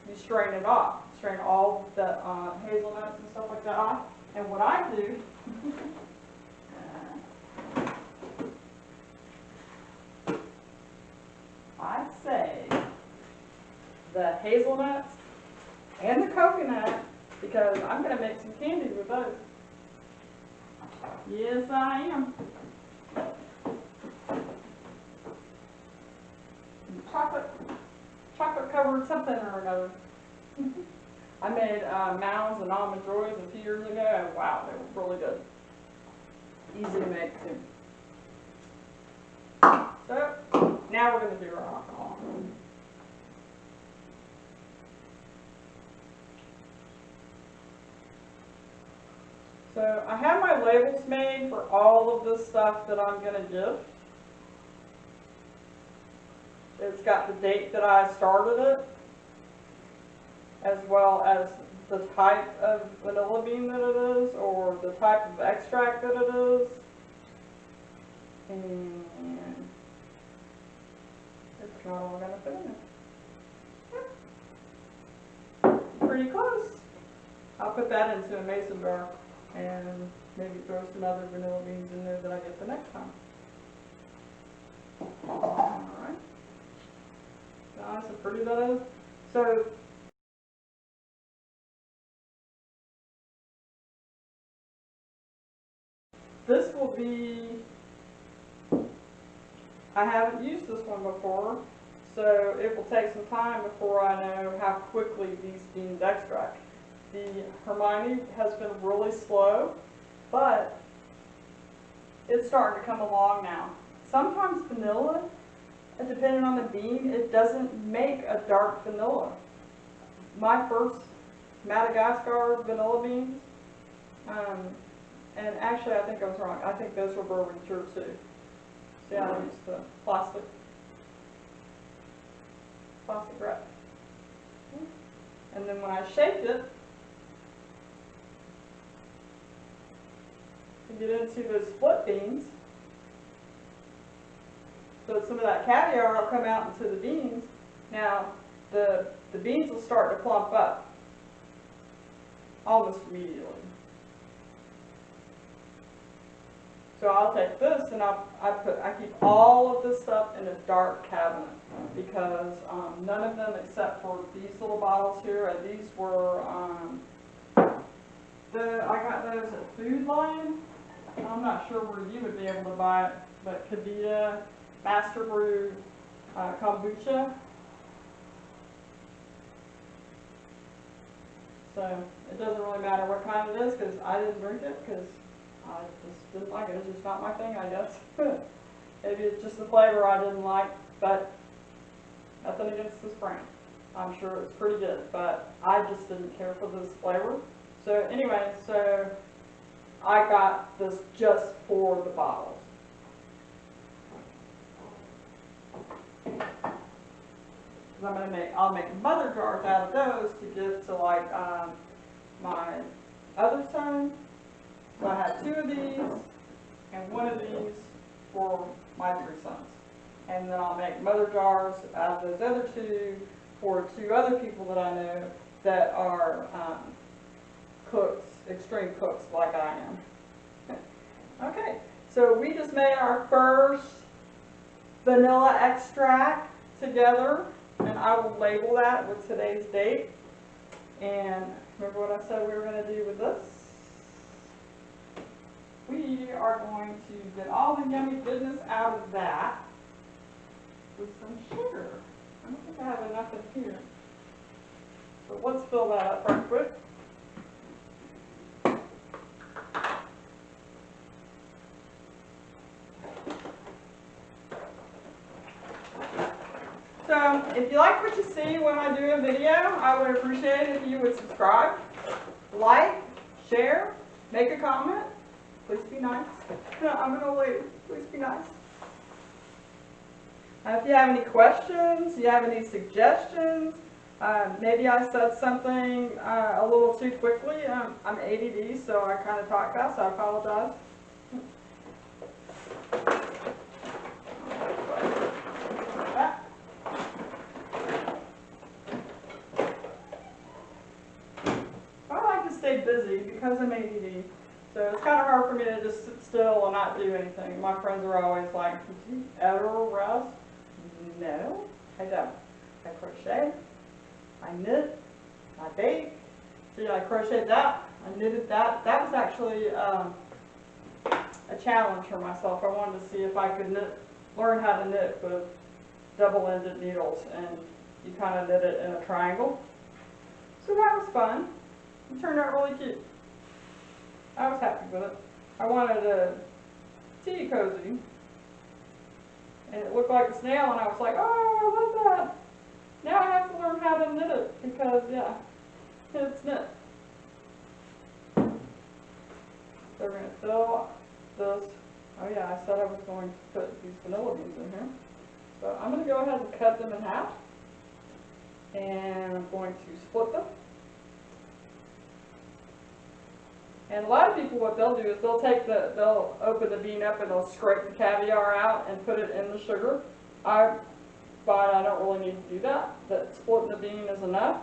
you strain it off. Strain all the hazelnuts and stuff like that off. And what I do, I say the hazelnuts and the coconut, because I'm going to make some candy with those. Yes, I am. Chocolate covered something or another. I made Mounds and Almond Joys a few years ago, and wow, they were really good. Easy to make too. So now we're going to do our alcohol. So I have my labels made for all of this stuff that I'm going to gift. It's got the date that I started it, as well as the type of vanilla bean that it is, or the type of extract that it is. And it's not all going to fit in there. Pretty close. I'll put that into a mason jar and maybe throw some other vanilla beans in there that I get the next time. Alright. Nice and pretty that is. So this will be, I haven't used this one before, so it will take some time before I know how quickly these beans extract. The Hermione has been really slow, but it's starting to come along now. Sometimes vanilla, depending on the bean, it doesn't make a dark vanilla. My first Madagascar vanilla beans, and actually I think I was wrong. I think those were bourbon cured too. See how I used the plastic wrap. And then when I shaped it, you didn't see those split beans. So some of that caviar will come out into the beans. Now, the beans will start to plump up almost immediately. So I'll take this and I keep all of this stuff in a dark cabinet because none of them except for these little bottles here, and these were, I got those at Food Lion. I'm not sure where you would be able to buy it, but Kavita Master Brew kombucha. So it doesn't really matter what kind it is because I didn't drink it because I just didn't like it. It's just not my thing, I guess. Maybe it's just the flavor I didn't like, but nothing against this brand. I'm sure it's pretty good, but I just didn't care for this flavor. So anyway, so I got this just for the bottles. I'll make mother jars out of those to give to like my other son. So I have 2 of these and 1 of these for my 3 sons. And then I'll make mother jars out of those other 2 for 2 other people that I know that are cooks, extreme cooks like I am. Okay, so we just made our first vanilla extract together, and I will label that with today's date. And remember what I said we were going to do with this? We are going to get all the yummy goodness out of that with some sugar. I don't think I have enough in here. So let's fill that up right quick. So if you like what you see when I do a video, I would appreciate it if you would subscribe, like, share, make a comment. Please be nice. No, I'm going to leave. Please be nice. If you have any questions, you have any suggestions, maybe I said something a little too quickly. I'm ADD, so I kind of talk fast. I apologize. Stay busy because I'm ADD, so it's kind of hard for me to just sit still and not do anything. My friends are always like, "Did you ever rest?" No, I don't. I crochet, I knit, I bake. See, I crocheted that, I knitted that. That was actually a challenge for myself. I wanted to see if I could learn how to knit with double-ended needles, and you kind of knit it in a triangle. So that was fun. It turned out really cute. I was happy with it. I wanted a tea cozy, and it looked like a snail, and I was like, oh, I love that. Now I have to learn how to knit it, because, yeah, it's knit. So we're going to fill this. Oh yeah, I said I was going to put these vanilla beans in here. So I'm going to go ahead and cut them in half, and I'm going to split them. And a lot of people, what they'll do is they'll open the bean up and they'll scrape the caviar out and put it in the sugar. I find I don't really need to do that. That splitting the bean is enough.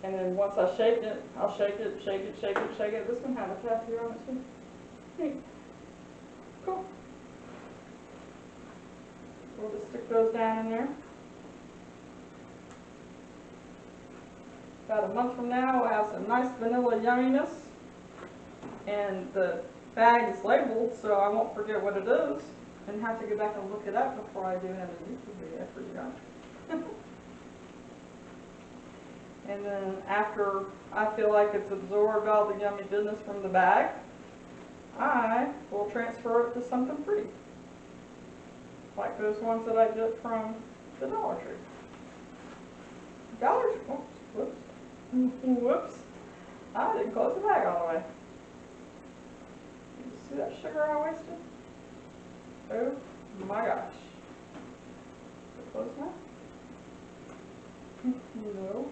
And then once I shake it, I'll shake it, shake it, shake it, shake it. This one has a caviar on it too. Neat. Cool. We'll just stick those down in there. About a month from now, we'll have some nice vanilla yumminess. And the bag is labeled, so I won't forget what it is and have to go back and look it up before I do another YouTube video for you guys. And then after I feel like it's absorbed all the yummy goodness from the bag, I will transfer it to something pretty. Like those ones that I get from the Dollar Tree. Dollar Tree, oops, whoops, whoops. I didn't close the bag all the way. You see that sugar I wasted? Oh my gosh. Is it close now? No.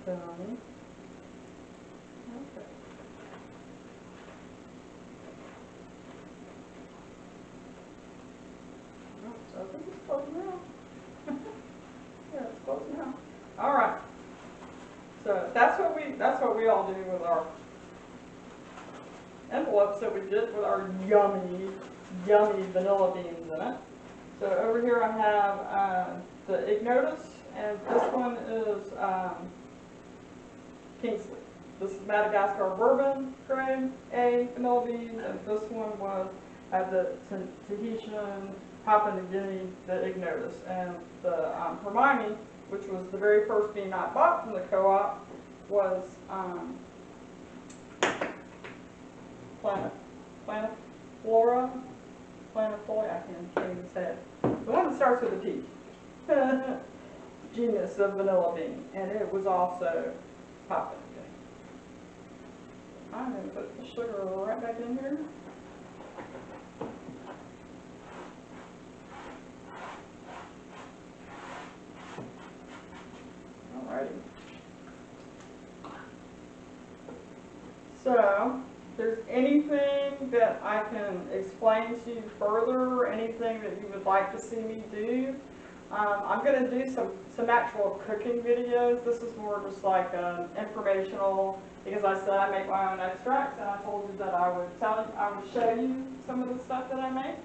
Done. Okay. Oh, so I think it's close now. Yeah, it's close now. All right. So that's what we all do with our envelopes that we get with our yummy, yummy vanilla beans in it. So over here I have the Ignotus, and this one is Kingsley. This is Madagascar Bourbon grade A vanilla beans, and this one was the Tahitian Papua New Guinea, the Ignotus. And the Hermione, which was the very first bean I bought from the co-op, was Planiflora, I can't even say it. The one that starts with a P. Genus of vanilla bean, and it was also Papua New Guinea. I'm going to put the sugar right back in here. Alrighty. So, if there's anything that I can explain to you further, anything that you would like to see me do, I'm going to do some actual cooking videos. This is more just like informational, because I said I make my own extracts, and I told you that I would show you some of the stuff that I make.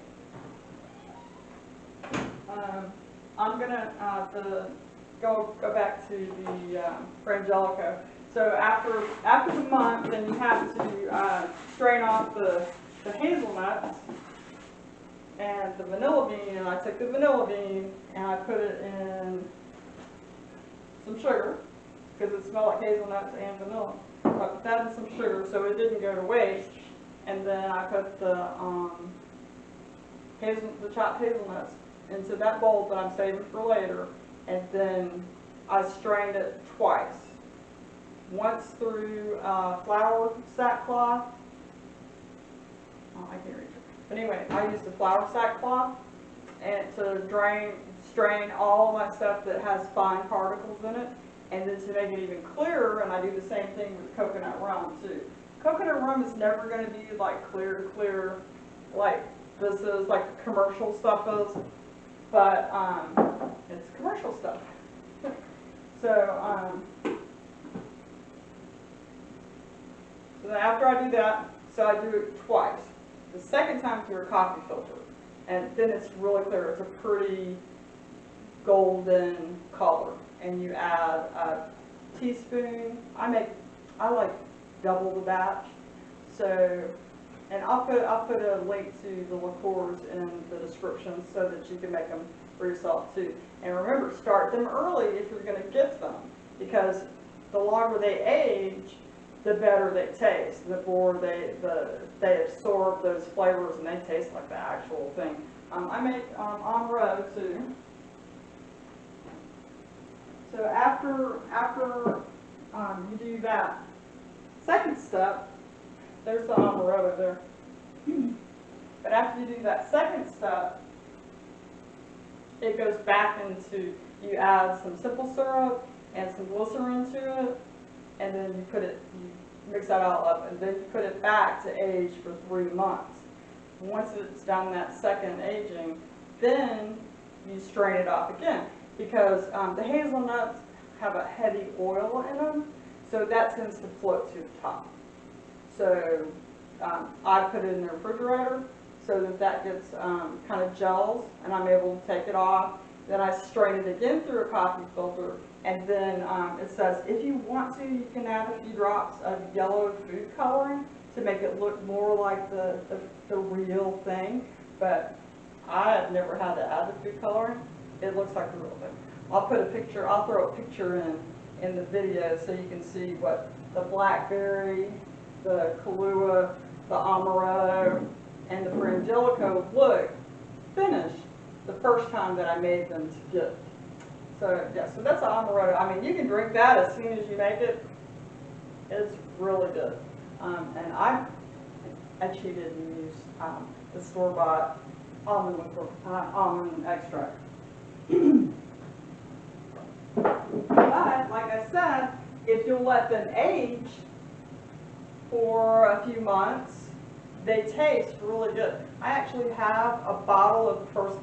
I'm going to go back to the Frangelico. So after the month, then you have to strain off the hazelnuts and the vanilla bean, and I took the vanilla bean and I put it in some sugar because it smelled like hazelnuts and vanilla. So I put that in some sugar so it didn't go to waste, and then I put the chopped hazelnuts into that bowl that I'm saving for later, and then I strained it twice. Once through flour sackcloth. Oh, I can't reach it. But anyway, I used the flour sackcloth and to strain all my stuff that has fine particles in it, and then to make it even clearer, and I do the same thing with coconut rum too. Coconut rum is never going to be like clear like this is, like the commercial stuff is, but it's commercial stuff. So then after I do that, so I do it twice. The second time through a coffee filter, and then it's really clear. It's a pretty golden color, and you add a teaspoon. I like double the batch. So, and I'll put a link to the liqueurs in the description so that you can make them for yourself too. And remember, start them early if you're going to gift them, because the longer they age, the better they taste, the more they absorb those flavors and they taste like the actual thing. I make Amaretto too. So after you do that second step, there's the Amaretto there. But after you do that second step, it goes back into, you add some simple syrup and some glycerin to it, and then you mix that all up, and then you put it back to age for 3 months. Once it's done that second aging, then you strain it off again, because the hazelnuts have a heavy oil in them, so that tends to float to the top. So I put it in the refrigerator so that gets kind of gels, and I'm able to take it off. Then I strain it again through a coffee filter, and then it says if you want to, you can add a few drops of yellow food coloring to make it look more like the real thing. But I have never had to add the food coloring, it looks like the real thing. I'll put a picture, I'll throw a picture in the video so you can see what the blackberry, the Kahlua, the Amaretto, and the Frangelico look finished the first time that I made them to gift. So yeah, so that's an Amaretto. I mean, you can drink that as soon as you make it. It's really good. And I cheated and used the store-bought almond liqueur, almond extract. But like I said, if you'll let them age for a few months, they taste really good. I actually have a bottle of the first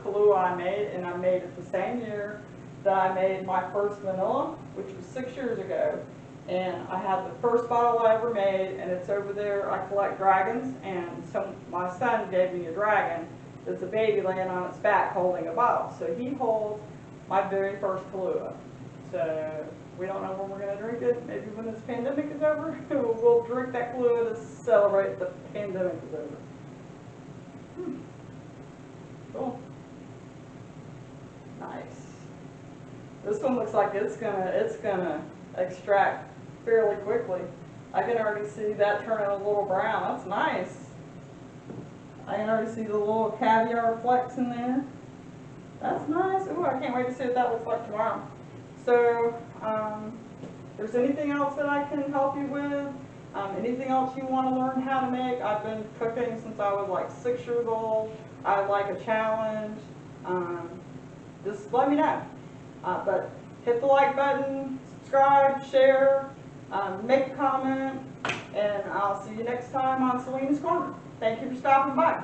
Kahlua I made, and I made it the same year that I made my first vanilla, which was 6 years ago. And I had the first bottle I ever made, and it's over there. I collect dragons, and so my son gave me a dragon that's a baby laying on its back holding a bottle. So he holds my very first Kahlua. So we don't know when we're going to drink it. Maybe when this pandemic is over, we'll drink that Kahlua to celebrate the pandemic is over. Cool. Nice. This one looks like it's gonna extract fairly quickly. I can already see that turning a little brown. That's nice. I can already see the little caviar flecks in there. That's nice. Ooh, I can't wait to see what that looks like tomorrow. So, if there's anything else that I can help you with, anything else you want to learn how to make, I've been cooking since I was like 6 years old. I like a challenge. Just let me know. But hit the like button, subscribe, share, make a comment, and I'll see you next time on Selina's Corner. Thank you for stopping by.